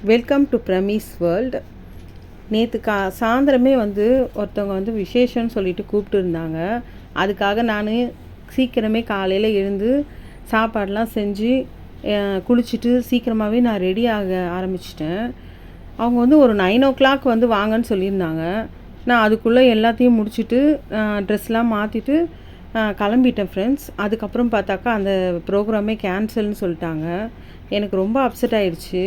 Welcome to பிரமீஸ் world. நேற்று சாயந்தரமே வந்து ஒருத்தவங்க வந்து விசேஷம்னு சொல்லிட்டு கூப்பிட்டுருந்தாங்க. அதுக்காக நான் சீக்கிரமே காலையில் எழுந்து சாப்பாடெலாம் செஞ்சு குளிச்சுட்டு சீக்கிரமாகவே நான் ரெடி ஆக ஆரம்பிச்சிட்டேன். அவங்க வந்து ஒரு 9 o'clock வந்து வாங்கன்னு சொல்லியிருந்தாங்க. நான் அதுக்குள்ளே எல்லாத்தையும் முடிச்சுட்டு ட்ரெஸ்லாம் மாற்றிட்டு கிளம்பிட்டேன் ஃப்ரெண்ட்ஸ். அதுக்கப்புறம் பார்த்தாக்கா அந்த ப்ரோக்ராமே கேன்சல்னு சொல்லிட்டாங்க. எனக்கு ரொம்ப அப்செட் ஆகிடுச்சு.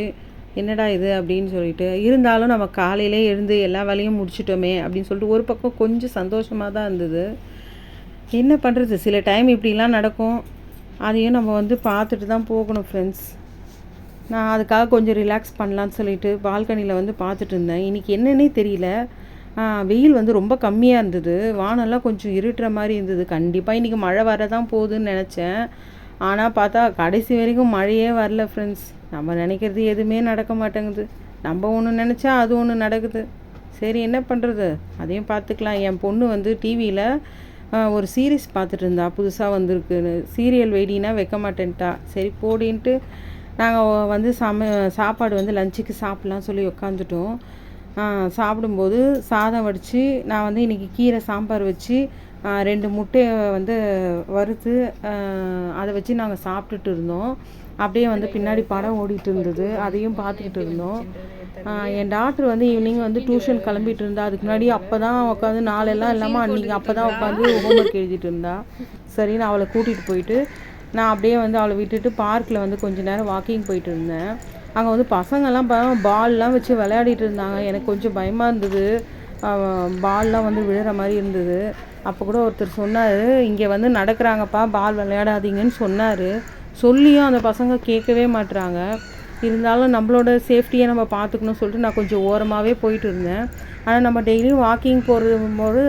என்னடா இது அப்படின்னு சொல்லிட்டு, இருந்தாலும் நம்ம காலையிலே எழுந்து எல்லா வேலையும் முடிச்சிட்டோமே அப்படின்னு சொல்லிட்டு ஒரு பக்கம் கொஞ்சம் சந்தோஷமாக தான் இருந்தது. என்ன பண்ணுறது, சில டைம் இப்படிலாம் நடக்கும். அதையும் நம்ம வந்து பார்த்துட்டு தான் போகணும் ஃப்ரெண்ட்ஸ். நான் அதுக்காக கொஞ்சம் ரிலாக்ஸ் பண்ணலான்னு சொல்லிட்டு பால்கனியில் வந்து பார்த்துட்டு இருந்தேன். இன்றைக்கி என்னன்னே தெரியல, வெயில் வந்து ரொம்ப கம்மியாக இருந்தது. வானெல்லாம் கொஞ்சம் இருட்டுற மாதிரி இருந்தது. கண்டிப்பாக இன்றைக்கி மழை வரதான் போகுதுன்னு நினச்சேன். ஆனால் பார்த்தா கடைசி வரைக்கும் மழையே வரல ஃப்ரெண்ட்ஸ். நம்ம நினைக்கிறது எதுவுமே நடக்க மாட்டேங்குது. நம்ம ஒன்று நினச்சா அது ஒன்று நடக்குது. சரி, என்ன பண்ணுறது, அதையும் பார்த்துக்கலாம். என் பொண்ணு வந்து டிவியில் ஒரு சீரீஸ் பார்த்துட்டு இருந்தா, புதுசாக வந்திருக்குன்னு. சீரியல் வெயிடினா வைக்க மாட்டேன்ட்டா. சரி போடின்ட்டு நாங்கள் வந்து சாப்பாடு வந்து லஞ்சுக்கு சாப்பிட்லான்னு சொல்லி உட்காந்துட்டோம். சாப்பிடும்போது சாதம் வடித்து நான் வந்து இன்றைக்கி கீரை சாம்பார் வச்சு 2 முட்டையை வந்து வறுத்து அதை வச்சு நாங்கள் சாப்பிட்டுட்டு இருந்தோம். அப்படியே வந்து பின்னாடி படம் ஓடிட்டு இருந்தது, அதையும் பார்த்துக்கிட்டு இருந்தோம். என் டாக்டர் வந்து ஈவினிங் வந்து டியூஷன் கிளம்பிட்டு இருந்தா. அதுக்கு முன்னாடி அப்போ தான் உட்காந்து நாளெல்லாம் இல்லாமல் அன்றைக்கி அப்போ தான் உட்காந்து ஹோம்ஒர்க் எழுதிட்டு இருந்தா. சரின்னு அவளை கூட்டிகிட்டு போயிட்டு நான் அப்படியே வந்து அவளை விட்டுட்டு பார்க்கில் வந்து கொஞ்சம் நேரம் வாக்கிங் போயிட்டு இருந்தேன். அங்கே வந்து பசங்கள்லாம் பால்லாம் வச்சு விளையாடிட்டு இருந்தாங்க. எனக்கு கொஞ்சம் பயமாக இருந்தது, பால்லாம் வந்து விழுற மாதிரி இருந்தது. அப்போ கூட ஒருத்தர் சொன்னார், இங்கே வந்து நடக்கிறாங்கப்பா, பால் விளையாடாதீங்கன்னு சொன்னார். சொல்லியும் அந்த பசங்க கேட்கவே மாட்டுறாங்க. இருந்தாலும் நம்மளோட சேஃப்டியை நம்ம பார்த்துக்கணும்னு சொல்லிட்டு நான் கொஞ்சம் ஓரமாகவே போயிட்டு இருந்தேன். ஆனால் நம்ம டெய்லியும் வாக்கிங் போது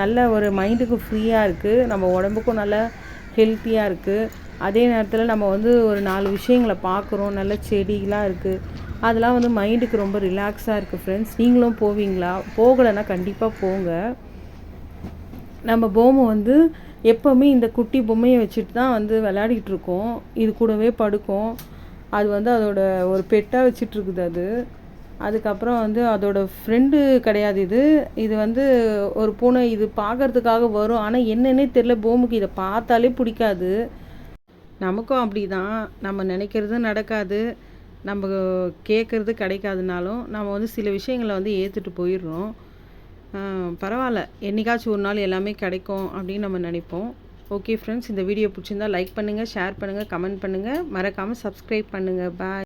நல்ல ஒரு மைண்டுக்கு ஃப்ரீயாக இருக்குது, நம்ம உடம்புக்கும் நல்ல ஹெல்த்தியாக இருக்குது. அதே நேரத்தில் நம்ம வந்து ஒரு 4 விஷயங்களை பார்க்குறோம், நல்ல செடிகளாக இருக்குது. அதெல்லாம் வந்து மைண்டுக்கு ரொம்ப ரிலாக்ஸாக இருக்குது ஃப்ரெண்ட்ஸ். நீங்களும் போவீங்களா? போகலைன்னா கண்டிப்பாக போங்க. நம்ம பொம்மை வந்து எப்போவுமே இந்த குட்டி பொம்மையை வச்சுட்டு தான் வந்து விளையாடிட்டு இருக்கோம். இது கூடவே படுக்கும். அது வந்து அதோட ஒரு பெட்டாக வச்சிட்ருக்குது அது. அதுக்கப்புறம் வந்து அதோட ஃப்ரெண்டு கிடையாது இது. இது வந்து ஒரு பூனை. இது பார்க்குறதுக்காக வரும், ஆனால் என்னன்னே தெரியல, பொம்மைக்கு இதை பார்த்தாலே பிடிக்காது. நமக்கும் அப்படி தான், நம்ம நினைக்கிறது நடக்காது, நம்ம கேட்குறது கிடைக்காதுனாலும் நம்ம வந்து சில விஷயங்களை வந்து ஏற்றுட்டு போயிடுறோம். பரவாயில்ல, என்றைக்காச்சும் ஒரு நாள் எல்லாமே கிடைக்கும் அப்படின்னு நம்ம நினைப்போம். ஓகே ஃப்ரெண்ட்ஸ், இந்த வீடியோ பிடிச்சிருந்தால் லைக் பண்ணுங்கள், ஷேர் பண்ணுங்கள், கமெண்ட் பண்ணுங்கள், மறக்காமல் சப்ஸ்கிரைப் பண்ணுங்கள். பாய்.